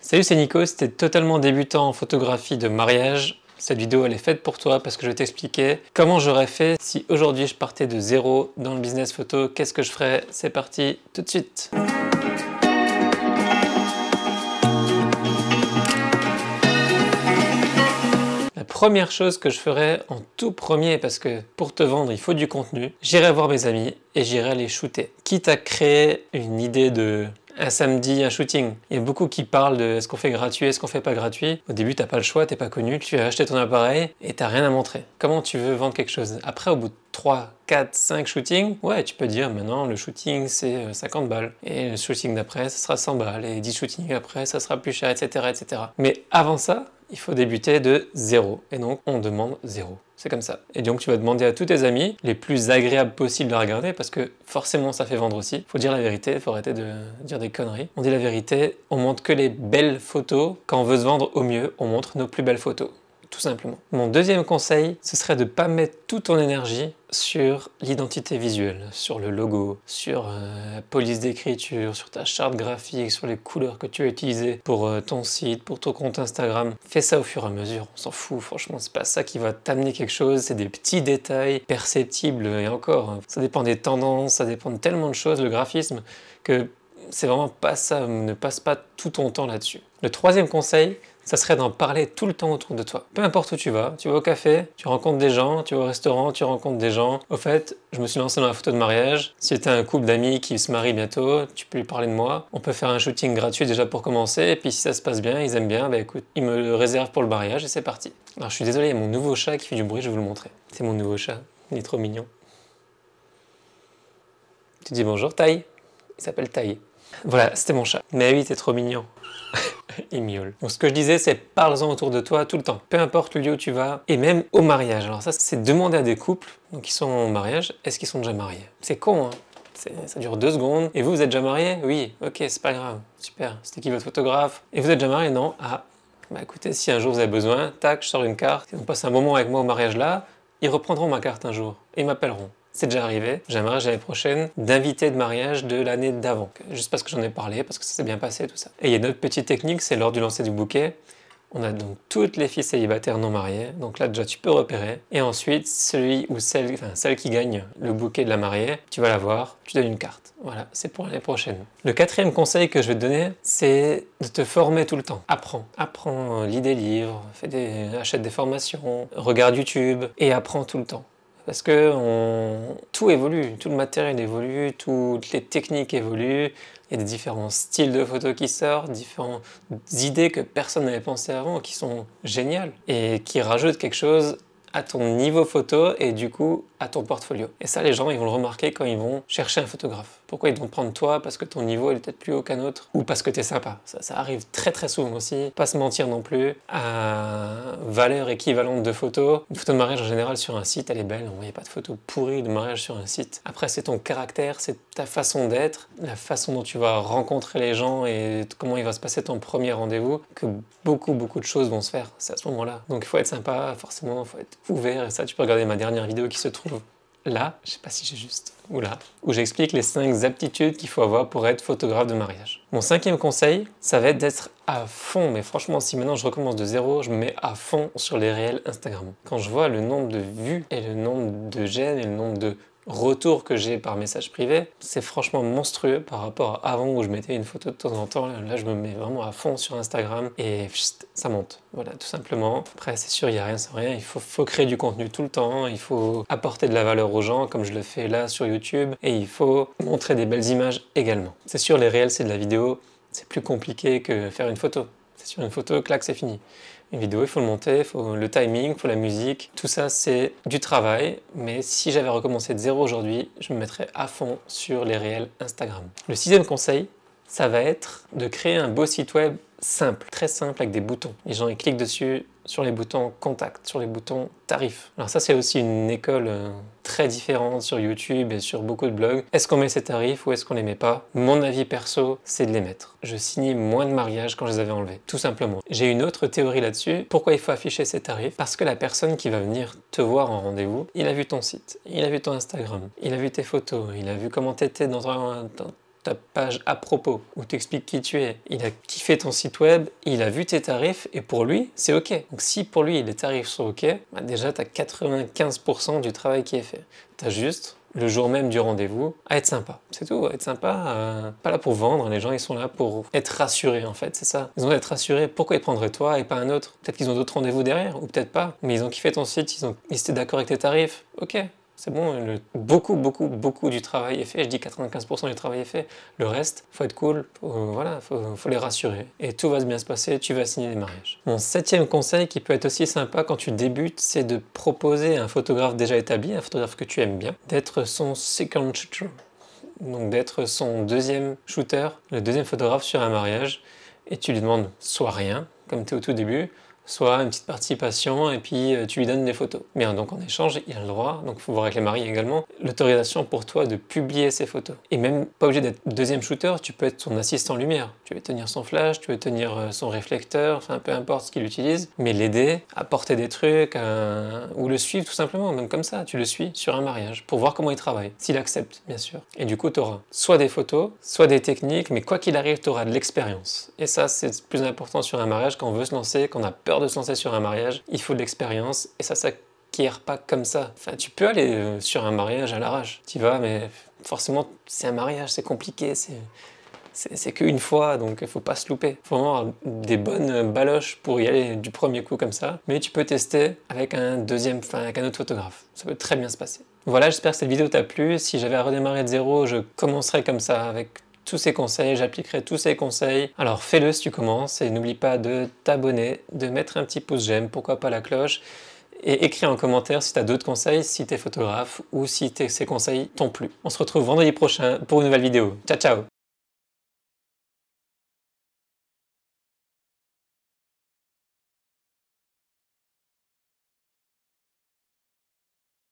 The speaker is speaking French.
Salut, c'est Nico, si t'es totalement débutant en photographie de mariage, cette vidéo elle est faite pour toi parce que je vais t'expliquer comment j'aurais fait si aujourd'hui je partais de zéro dans le business photo, qu'est-ce que je ferais. C'est parti tout de suite. La première chose que je ferais en tout premier, parce que pour te vendre il faut du contenu, j'irai voir mes amis et j'irai les shooter. Quitte à créer une idée de un samedi, un shooting. Il y a beaucoup qui parlent de est-ce qu'on fait gratuit, est-ce qu'on fait pas gratuit. Au début, t'as pas le choix, t'es pas connu, tu as acheté ton appareil et t'as rien à montrer. Comment tu veux vendre quelque chose? Après, au bout de 3, 4, 5 shootings, ouais, tu peux dire maintenant le shooting c'est 50 balles. Et le shooting d'après, ça sera 100 balles. Et 10 shootings après, ça sera plus cher, etc., etc. Mais avant ça, il faut débuter de zéro. Et donc, on demande zéro. C'est comme ça. Et donc, tu vas demander à tous tes amis, les plus agréables possibles à regarder, parce que forcément, ça fait vendre aussi. Faut dire la vérité, faut arrêter de dire des conneries. On dit la vérité, on montre que les belles photos. Quand on veut se vendre au mieux, on montre nos plus belles photos. Tout simplement. Mon deuxième conseil, ce serait de ne pas mettre toute ton énergie sur l'identité visuelle, sur le logo, sur la police d'écriture, sur ta charte graphique, sur les couleurs que tu as utilisées pour ton site, pour ton compte Instagram. Fais ça au fur et à mesure, on s'en fout, franchement, c'est pas ça qui va t'amener quelque chose, c'est des petits détails perceptibles, et encore, ça dépend des tendances, ça dépend de tellement de choses, le graphisme, que c'est vraiment pas ça, ne passe pas tout ton temps là-dessus. Le troisième conseil, ça serait d'en parler tout le temps autour de toi. Peu importe où tu vas au café, tu rencontres des gens, tu vas au restaurant, tu rencontres des gens. Au fait, je me suis lancé dans la photo de mariage. Si tu as un couple d'amis qui se marie bientôt, tu peux lui parler de moi. On peut faire un shooting gratuit déjà pour commencer, et puis si ça se passe bien, ils aiment bien, bah écoute, ils me le réservent pour le mariage et c'est parti. Alors je suis désolé, il y a mon nouveau chat qui fait du bruit, je vais vous le montrer. C'est mon nouveau chat, il est trop mignon. Tu dis bonjour Taï, il s'appelle Taï. Voilà, c'était mon chat. Mais oui, t'es trop mignon. Il miaule. Donc ce que je disais, c'est parle-en autour de toi tout le temps. Peu importe le lieu où tu vas, et même au mariage. Alors ça, c'est demander à des couples, donc qui sont en mariage, est-ce qu'ils sont déjà mariés? C'est con, hein. Ça dure 2 secondes. Et vous êtes déjà marié? Oui, ok, c'est pas grave. Super. C'était qui votre photographe? Et vous êtes déjà marié? Non? Ah, bah écoutez, si un jour vous avez besoin, tac, je sors une carte. Ils ont passé un moment avec moi au mariage là, ils reprendront ma carte un jour et ils m'appelleront. C'est déjà arrivé, j'ai un mariage l'année prochaine d'invité de mariage de l'année d'avant. Juste parce que j'en ai parlé, parce que ça s'est bien passé, tout ça. Et il y a une autre petite technique, c'est lors du lancer du bouquet. On a donc toutes les filles célibataires non mariées, donc là déjà tu peux repérer. Et ensuite, celui ou celle qui gagne le bouquet de la mariée, tu vas la voir, tu donnes une carte. Voilà, c'est pour l'année prochaine. Le quatrième conseil que je vais te donner, c'est de te former tout le temps. Apprends. Apprends, lis des livres, achète des formations, regarde YouTube et apprends tout le temps. Parce que tout évolue, tout le matériel évolue, toutes les techniques évoluent, il y a des différents styles de photos qui sortent, différentes idées que personne n'avait pensé avant, qui sont géniales et qui rajoutent quelque chose à ton niveau photo et du coup à ton portfolio. Et ça, les gens, ils vont le remarquer quand ils vont chercher un photographe. Pourquoi ils vont te prendre toi? Parce que ton niveau est peut-être plus haut qu'un autre, ou parce que t'es sympa. Ça arrive très très souvent aussi. Pas se mentir non plus. À valeur équivalente de photos, une photo de mariage en général sur un site, elle est belle. On voyait pas de photos pourries de mariage sur un site. Après, c'est ton caractère, c'est ta façon d'être, la façon dont tu vas rencontrer les gens et comment il va se passer ton premier rendez-vous, que beaucoup de choses vont se faire. C'est à ce moment-là. Donc il faut être sympa, forcément, il faut être ouvert. Et ça, tu peux regarder ma dernière vidéo qui se trouve là, je sais pas si j'ai juste, ou là, où j'explique les 5 aptitudes qu'il faut avoir pour être photographe de mariage. Mon 5e conseil, ça va être d'être à fond, mais franchement, si maintenant je recommence de zéro, je me mets à fond sur les réels Instagram. Quand je vois le nombre de vues et le nombre de j'aime et le nombre de retours que j'ai par message privé, c'est franchement monstrueux par rapport à avant où je mettais une photo de temps en temps. Là, je me mets vraiment à fond sur Instagram et ça monte. Voilà, tout simplement. Après, c'est sûr, il n'y a rien sans rien. Il faut créer du contenu tout le temps. Il faut apporter de la valeur aux gens, comme je le fais là sur YouTube. Et il faut montrer des belles images également. C'est sûr, les réels, c'est de la vidéo. C'est plus compliqué que faire une photo. C'est sur une photo, clac, c'est fini. Une vidéo, il faut le monter, il faut le timing, il faut la musique. Tout ça, c'est du travail. Mais si j'avais recommencé de zéro aujourd'hui, je me mettrais à fond sur les réels Instagram. Le 6e conseil, ça va être de créer un beau site web simple, très simple, avec des boutons. Les gens, ils cliquent dessus sur les boutons contact, sur les boutons tarifs. Alors ça, c'est aussi une école très différente sur YouTube et sur beaucoup de blogs. Est-ce qu'on met ces tarifs ou est-ce qu'on les met pas? Mon avis perso, c'est de les mettre. Je signais moins de mariages quand je les avais enlevés, tout simplement. J'ai une autre théorie là-dessus. Pourquoi il faut afficher ces tarifs? Parce que la personne qui va venir te voir en rendez-vous, il a vu ton site, il a vu ton Instagram, il a vu tes photos, il a vu comment t'étais dans ta page à propos, où tu expliques qui tu es. Il a kiffé ton site web, il a vu tes tarifs, et pour lui, c'est OK. Donc si pour lui, les tarifs sont OK, bah déjà, tu as 95% du travail qui est fait. Tu as juste, le jour même du rendez-vous, à être sympa. C'est tout, être sympa, pas là pour vendre, les gens ils sont là pour être rassurés en fait, c'est ça. Ils ont d'être rassurés, pourquoi ils prendraient toi et pas un autre? Peut-être qu'ils ont d'autres rendez-vous derrière, ou peut-être pas, mais ils ont kiffé ton site, ils étaient d'accord avec tes tarifs, OK. C'est bon, beaucoup du travail est fait. Je dis 95% du travail est fait. Le reste, faut être cool, voilà, faut les rassurer. Et tout va bien se passer, tu vas signer des mariages. Mon 7e conseil qui peut être aussi sympa quand tu débutes, c'est de proposer à un photographe déjà établi, un photographe que tu aimes bien, d'être son second shooter. Donc d'être son deuxième shooter, le deuxième photographe sur un mariage. Et tu lui demandes soit rien, comme tu es au tout début, soit une petite participation et puis tu lui donnes des photos. Bien, donc en échange, il a le droit, donc il faut voir avec les mariés également, l'autorisation pour toi de publier ces photos. Et même pas obligé d'être deuxième shooter, tu peux être son assistant lumière. Tu veux tenir son flash, tu veux tenir son réflecteur, enfin peu importe ce qu'il utilise, mais l'aider à porter des trucs, ou le suivre tout simplement, même comme ça, tu le suis sur un mariage, pour voir comment il travaille, s'il accepte, bien sûr. Et du coup, tu auras soit des photos, soit des techniques, mais quoi qu'il arrive, tu auras de l'expérience. Et ça, c'est le plus important sur un mariage, quand on veut se lancer, quand on a peur de se lancer sur un mariage, il faut de l'expérience et ça s'acquiert pas comme ça. Enfin, tu peux aller sur un mariage à l'arrache, tu vas, mais forcément, c'est un mariage, c'est compliqué, c'est qu'une fois, donc il faut pas se louper. Il faut avoir des bonnes baloches pour y aller du premier coup comme ça, mais tu peux tester avec avec un autre photographe. Ça peut très bien se passer. Voilà, j'espère que cette vidéo t'a plu. Si j'avais à redémarrer de zéro, je commencerai comme ça, avec tous ces conseils, j'appliquerai tous ces conseils. Alors fais-le si tu commences et n'oublie pas de t'abonner, de mettre un petit pouce j'aime, pourquoi pas la cloche, et écris en commentaire si tu as d'autres conseils, si tu es photographe ou si ces conseils t'ont plu. On se retrouve vendredi prochain pour une nouvelle vidéo. Ciao ciao!